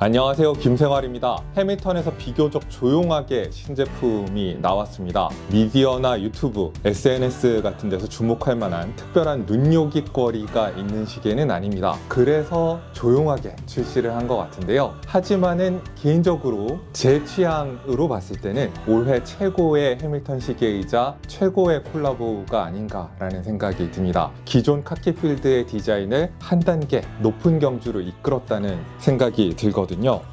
안녕하세요, 김생활입니다. 해밀턴에서 비교적 조용하게 신제품이 나왔습니다. 미디어나 유튜브, SNS 같은 데서 주목할 만한 특별한 눈요깃거리가 있는 시계는 아닙니다. 그래서 조용하게 출시를 한 것 같은데요. 하지만은 개인적으로 제 취향으로 봤을 때는 올해 최고의 해밀턴 시계이자 최고의 콜라보가 아닌가라는 생각이 듭니다. 기존 카키필드의 디자인을 한 단계 높은 경주로 이끌었다는 생각이 들거든요.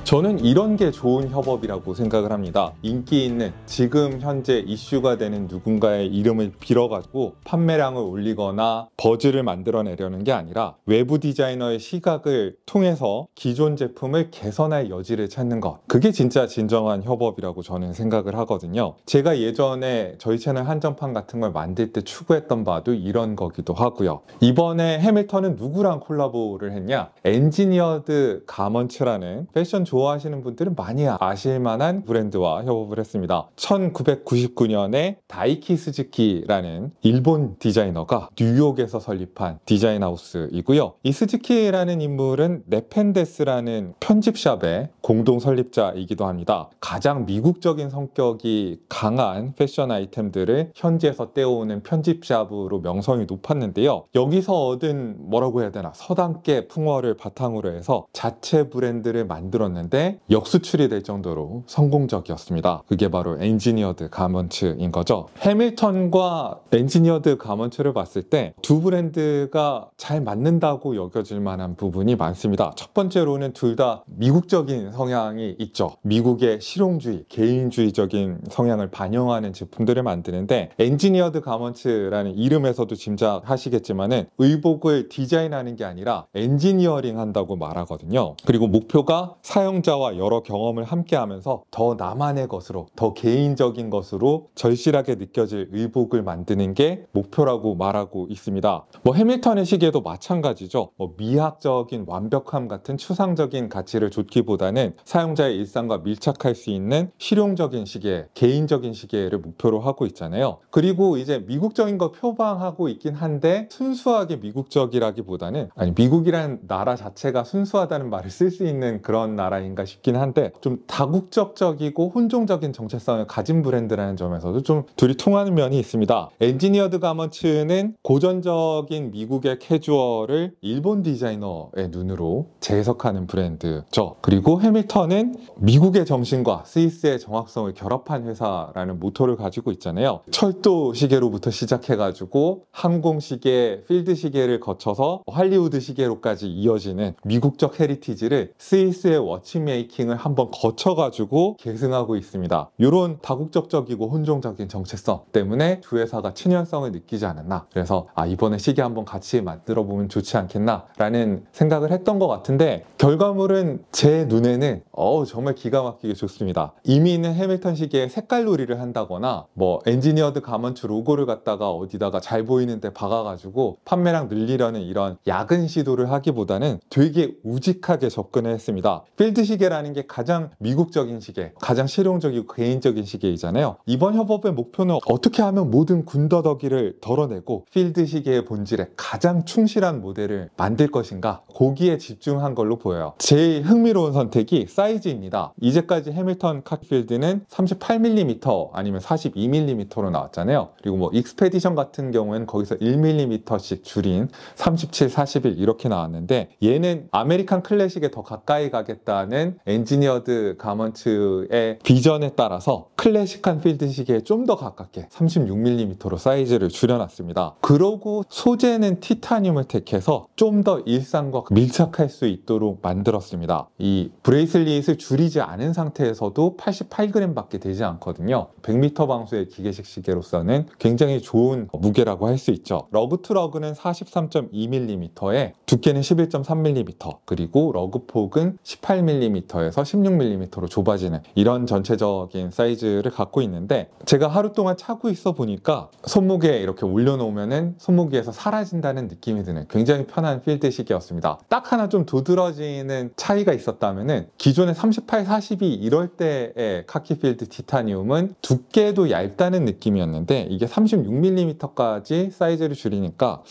저는 이런 게 좋은 협업이라고 생각을 합니다. 인기 있는 지금 현재 이슈가 되는 누군가의 이름을 빌어가지고 판매량을 올리거나 버즈를 만들어내려는 게 아니라 외부 디자이너의 시각을 통해서 기존 제품을 개선할 여지를 찾는 것, 그게 진짜 진정한 협업이라고 저는 생각을 하거든요. 제가 예전에 저희 채널 한정판 같은 걸 만들 때 추구했던 바도 이런 거기도 하고요. 이번에 해밀턴은 누구랑 콜라보를 했냐? 엔지니어드 가먼츠라는 패션 좋아하시는 분들은 많이 아실 만한 브랜드와 협업을 했습니다. 1999년에 다이키 스즈키라는 일본 디자이너가 뉴욕에서 설립한 디자인 하우스이고요. 이 스즈키라는 인물은 네펜데스라는 편집샵의 공동 설립자이기도 합니다. 가장 미국적인 성격이 강한 패션 아이템들을 현지에서 떼어오는 편집샵으로 명성이 높았는데요. 여기서 얻은 뭐라고 해야 되나, 서당계 풍어를 바탕으로 해서 자체 브랜드를 만들었는데 역수출이 될 정도로 성공적이었습니다. 그게 바로 엔지니어드 가먼츠인 거죠. 해밀턴과 엔지니어드 가먼츠를 봤을 때 두 브랜드가 잘 맞는다고 여겨질 만한 부분이 많습니다. 첫 번째로는 둘 다 미국적인 성향이 있죠. 미국의 실용주의, 개인주의적인 성향을 반영하는 제품들을 만드는데, 엔지니어드 가먼츠라는 이름에서도 짐작하시겠지만은 의복을 디자인하는 게 아니라 엔지니어링 한다고 말하거든요. 그리고 목표가 사용자와 여러 경험을 함께 하면서 더 나만의 것으로, 더 개인적인 것으로 절실하게 느껴질 의복을 만드는 게 목표라고 말하고 있습니다. 해밀턴의 시계도 마찬가지죠. 미학적인 완벽함 같은 추상적인 가치를 줬기보다는 사용자의 일상과 밀착할 수 있는 실용적인 시계, 개인적인 시계를 목표로 하고 있잖아요. 그리고 이제 미국적인 거 표방하고 있긴 한데, 순수하게 미국적이라기보다는, 아니, 미국이란 나라 자체가 순수하다는 말을 쓸 수 있는 그런 나라인가 싶긴 한데, 좀 다국적적이고 혼종적인 정체성을 가진 브랜드라는 점에서도 좀 둘이 통하는 면이 있습니다. 엔지니어드 가먼츠는 고전적인 미국의 캐주얼을 일본 디자이너의 눈으로 재해석하는 브랜드죠. 그리고 해밀턴은 미국의 정신과 스위스의 정확성을 결합한 회사라는 모토를 가지고 있잖아요. 철도 시계로부터 시작해가지고 항공시계, 필드시계를 거쳐서 할리우드 시계로까지 이어지는 미국적 헤리티지를 스위스의 워치메이킹을 한번 거쳐가지고 계승하고 있습니다. 이런 다국적적이고 혼종적인 정체성 때문에 두 회사가 친연성을 느끼지 않았나, 그래서 이번에 시계 한번 같이 만들어 보면 좋지 않겠나 라는 생각을 했던 것 같은데, 결과물은 제 눈에는 정말 기가 막히게 좋습니다. 이미 있는 해밀턴 시계에 색깔 놀이를 한다거나 엔지니어드 가먼츠 로고를 갖다가 어디다가 잘 보이는데 박아가지고 판매량 늘리려는 이런 야근 시도를 하기보다는 되게 우직하게 접근을 했습니다. 필드 시계라는 게 가장 미국적인 시계, 가장 실용적이고 개인적인 시계이잖아요. 이번 협업의 목표는 어떻게 하면 모든 군더더기를 덜어내고 필드 시계의 본질에 가장 충실한 모델을 만들 것인가, 거기에 집중한 걸로 보여요. 제일 흥미로운 선택이 사이즈입니다. 이제까지 해밀턴 카키필드는 38mm 아니면 42mm로 나왔잖아요. 그리고 익스페디션 같은 경우에는 거기서 1mm씩 줄인 37, 41 이렇게 나왔는데, 얘는 아메리칸 클래식에 더 가까이 가겠다는 엔지니어드 가먼츠의 비전에 따라서 클래식한 필드 시계에 좀 더 가깝게 36mm로 사이즈를 줄여놨습니다. 그러고 소재는 티타늄을 택해서 좀 더 일상과 밀착할 수 있도록 만들었습니다. 이 브레이슬릿을 줄이지 않은 상태에서도 88g 밖에 되지 않거든요. 100m 방수의 기계식 시계로서는 굉장히 좋은 무게라고 할 수 있죠. 러그 투 러그는 43.2mm에 두께는 11.3mm, 그리고 러그 폭은 18mm에서 16mm로 좁아지는 이런 전체적인 사이즈 필드를 갖고 있는데, 제가 하루 동안 차고 있어 보니까 손목에 이렇게 올려놓으면은 손목위에서 사라진다는 느낌이 드는 굉장히 편한 필드 시계였습니다. 딱 하나 좀 두드러지는 차이가 있었다면은, 기존의 38, 42 이럴 때의 카키필드 티타늄은 두께도 얇다는 느낌이었는데, 이게 36mm까지 사이즈를 줄이니까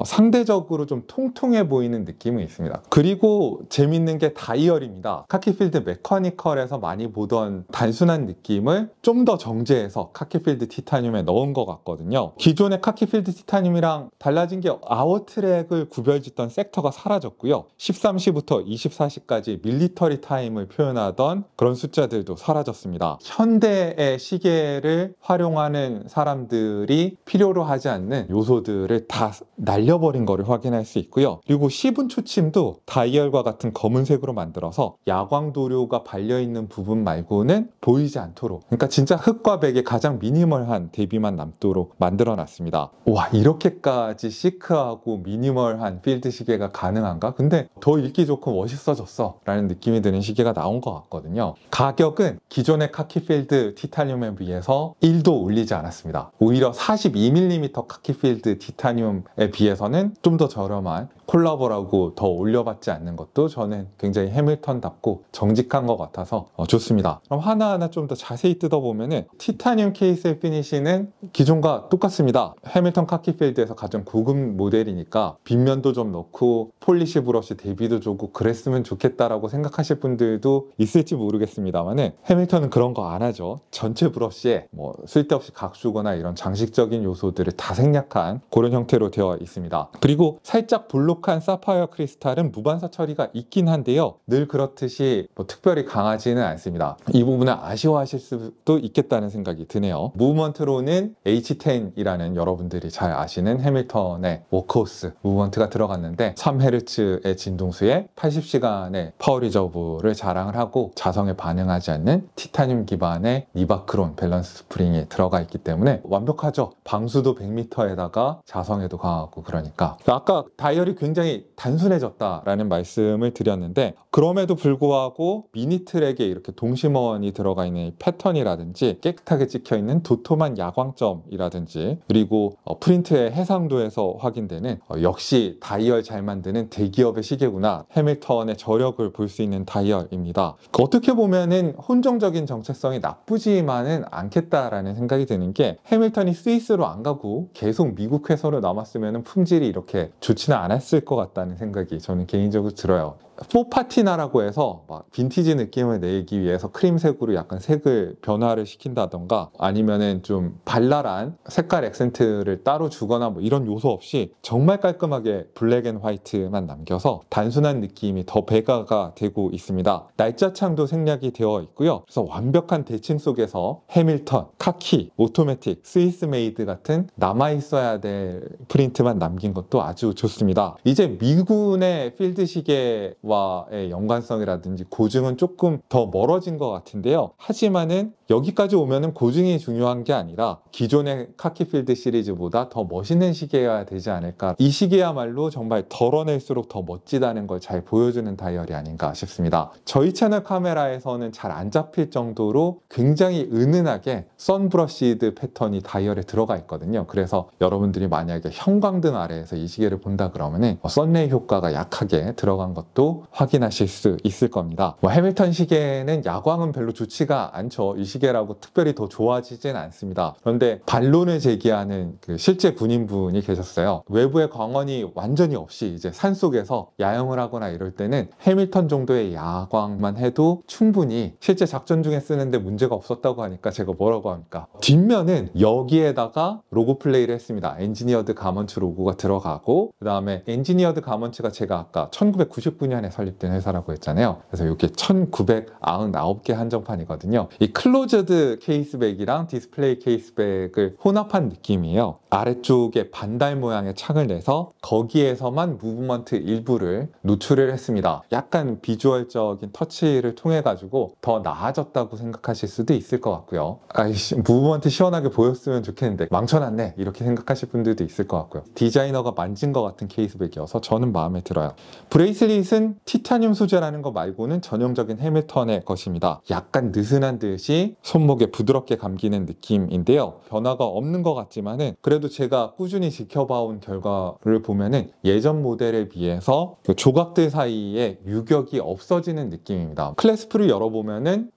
상대적으로 좀 통통해 보이는 느낌이 있습니다. 그리고 재밌는 게 다이얼입니다. 카키필드 메커니컬에서 많이 보던 단순한 느낌을 좀 더 정제해서 카키필드 티타늄에 넣은 것 같거든요. 기존의 카키필드 티타늄이랑 달라진 게 아워트랙을 구별짓던 섹터가 사라졌고요. 13시부터 24시까지 밀리터리 타임을 표현하던 그런 숫자들도 사라졌습니다. 현대의 시계를 활용하는 사람들이 필요로 하지 않는 요소들을 다 날려버린 것을 확인할 수 있고요. 그리고 시분 초침도 다이얼과 같은 검은색으로 만들어서 야광 도료가 발려있는 부분 말고는 보이지 않도록, 그러니까 진짜 흑과 백의 가장 미니멀한 대비만 남도록 만들어놨습니다. 와, 이렇게까지 시크하고 미니멀한 필드 시계가 가능한가? 근데 더 읽기 좋고 멋있어졌어 라는 느낌이 드는 시계가 나온 것 같거든요. 가격은 기존의 카키필드 티타늄에 비해서 1도 올리지 않았습니다. 오히려 42mm 카키필드 티타늄에 비해서는 좀 더 저렴한 콜라보라고 더 올려받지 않는 것도 저는 굉장히 해밀턴답고 정직한 것 같아서 좋습니다. 그럼 하나하나 좀 더 자세히 뜯어보면은, 티타늄 케이스의 피니쉬는 기존과 똑같습니다. 해밀턴 카키필드에서 가장 고급 모델이니까 빗면도 좀 넣고 폴리시 브러쉬 대비도 좋고 그랬으면 좋겠다라고 생각하실 분들도 있을지 모르겠습니다만은, 해밀턴은 그런 거 안 하죠. 전체 브러쉬에 뭐 쓸데없이 각주거나 이런 장식적인 요소들을 다 생략한 그런 형태로 되어 있습니다. 그리고 살짝 볼록한 사파이어 크리스탈은 무반사 처리가 있긴 한데요, 늘 그렇듯이 뭐 특별히 강하지는 않습니다. 이 부분을 아쉬워하실 수도 있겠다는 생각이 드네요. 무브먼트로는 H10이라는 여러분들이 잘 아시는 해밀턴의 워크호스 무브먼트가 들어갔는데, 3Hz의 진동수에 80시간의 파워 리저브를 자랑을 하고 자성에 반응하지 않는 티타늄 기반의 니바크론 밸런스 스프링이 들어가 있기 때문에 완벽하죠. 방수도 100m에다가 자성에도 강하고. 그러니까 아까 다이얼이 굉장히 단순해졌다라는 말씀을 드렸는데, 그럼에도 불구하고 미니트랙에 이렇게 동심원이 들어가 있는 패턴이라든지 깨끗하게 찍혀있는 도톰한 야광점이라든지, 그리고 프린트의 해상도에서 확인되는 역시 다이얼 잘 만드는 대기업의 시계구나, 해밀턴의 저력을 볼 수 있는 다이얼입니다. 어떻게 보면은 혼종적인 정체성이 나쁘지만은 않겠다라는 생각이 드는 게, 해밀턴이 스위스로 안 가고 계속 미국 회사로 남았으면 품질이 이렇게 좋지는 않았을 것 같다는 생각이 저는 개인적으로 들어요. 포파티나라고 해서 막 빈티지 느낌을 내기 위해서 크림색으로 약간 색을 변화를 시킨다던가, 아니면은 좀 발랄한 색깔 액센트를 따로 주거나 뭐 이런 요소 없이 정말 깔끔하게 블랙 앤 화이트만 남겨서 단순한 느낌이 더 배가가 되고 있습니다. 날짜창도 생략이 되어 있고요. 그래서 완벽한 대칭 속에서 해밀턴, 카키, 오토매틱, 스위스 메이드 같은 남아있어야 될 프린트만 남긴 것도 아주 좋습니다. 이제 미군의 필드 시계 와의 연관성이라든지 고증은 조금 더 멀어진 것 같은데요. 하지만은 여기까지 오면은 고증이 중요한 게 아니라 기존의 카키필드 시리즈보다 더 멋있는 시계여야 되지 않을까. 이 시계야말로 정말 덜어낼수록 더 멋지다는 걸 잘 보여주는 다이얼이 아닌가 싶습니다. 저희 채널 카메라에서는 잘 안 잡힐 정도로 굉장히 은은하게 선브러시드 패턴이 다이얼에 들어가 있거든요. 그래서 여러분들이 만약에 형광등 아래에서 이 시계를 본다 그러면은 선레이 효과가 약하게 들어간 것도 확인하실 수 있을 겁니다. 해밀턴 시계는 야광은 별로 좋지가 않죠. 이 시계라고 특별히 더 좋아지진 않습니다. 그런데 반론을 제기하는 그 실제 군인분이 계셨어요. 외부의 광원이 완전히 없이 이제 산속에서 야영을 하거나 이럴 때는 해밀턴 정도의 야광만 해도 충분히 실제 작전 중에 쓰는데 문제가 없었다고 하니까 제가 뭐라고 합니까? 뒷면은 여기에다가 로고 플레이를 했습니다. 엔지니어드 가먼츠 로고가 들어가고, 그 다음에 엔지니어드 가먼츠가 제가 아까 1999년에 설립된 회사라고 했잖아요. 그래서 이게 1999개 한정판이거든요. 이 클로즈드 케이스백이랑 디스플레이 케이스백을 혼합한 느낌이에요. 아래쪽에 반달 모양의 창을 내서 거기에서만 무브먼트 일부를 노출을 했습니다. 약간 비주얼적인 터치를 통해 가지고 더 나아졌다고 생각하실 수도 있을 것 같고요. 아이씨, 무브먼트 시원하게 보였으면 좋겠는데 망쳐놨네, 이렇게 생각하실 분들도 있을 것 같고요. 디자이너가 만진 것 같은 케이스백이어서 저는 마음에 들어요. 브레이슬릿은 티타늄 소재라는 거 말고는 전형적인 해밀턴의 것입니다. 약간 느슨한 듯이 손목에 부드럽게 감기는 느낌인데요. 변화가 없는 것 같지만은 그래도 제가 꾸준히 지켜봐온 결과를 보면은 예전 모델에 비해서 그 조각들 사이에 유격이 없어지는 느낌입니다. 클래스프를 열어보면은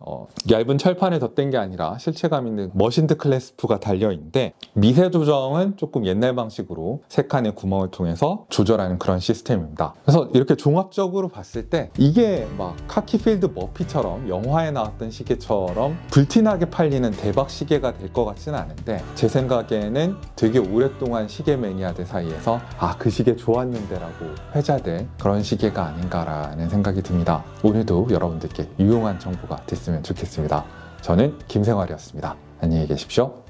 얇은 철판에 덧댄 게 아니라 실체감 있는 머신드 클래스프가 달려있는데 미세 조정은 조금 옛날 방식으로 세 칸의 구멍을 통해서 조절하는 그런 시스템입니다. 그래서 이렇게 종합적으로 봤을 때 이게 막 카키필드 머피처럼 영화에 나왔던 시계처럼 불티나게 팔리는 대박 시계가 될 것 같지는 않은데 제 생각에는 되게 오랫동안 시계 매니아들 사이에서 그 시계 좋았는데 라고 회자될 그런 시계가 아닌가라는 생각이 듭니다. 오늘도 여러분들께 유용한 정보가 됐으면 좋겠습니다. 저는 김생활이었습니다. 안녕히 계십시오.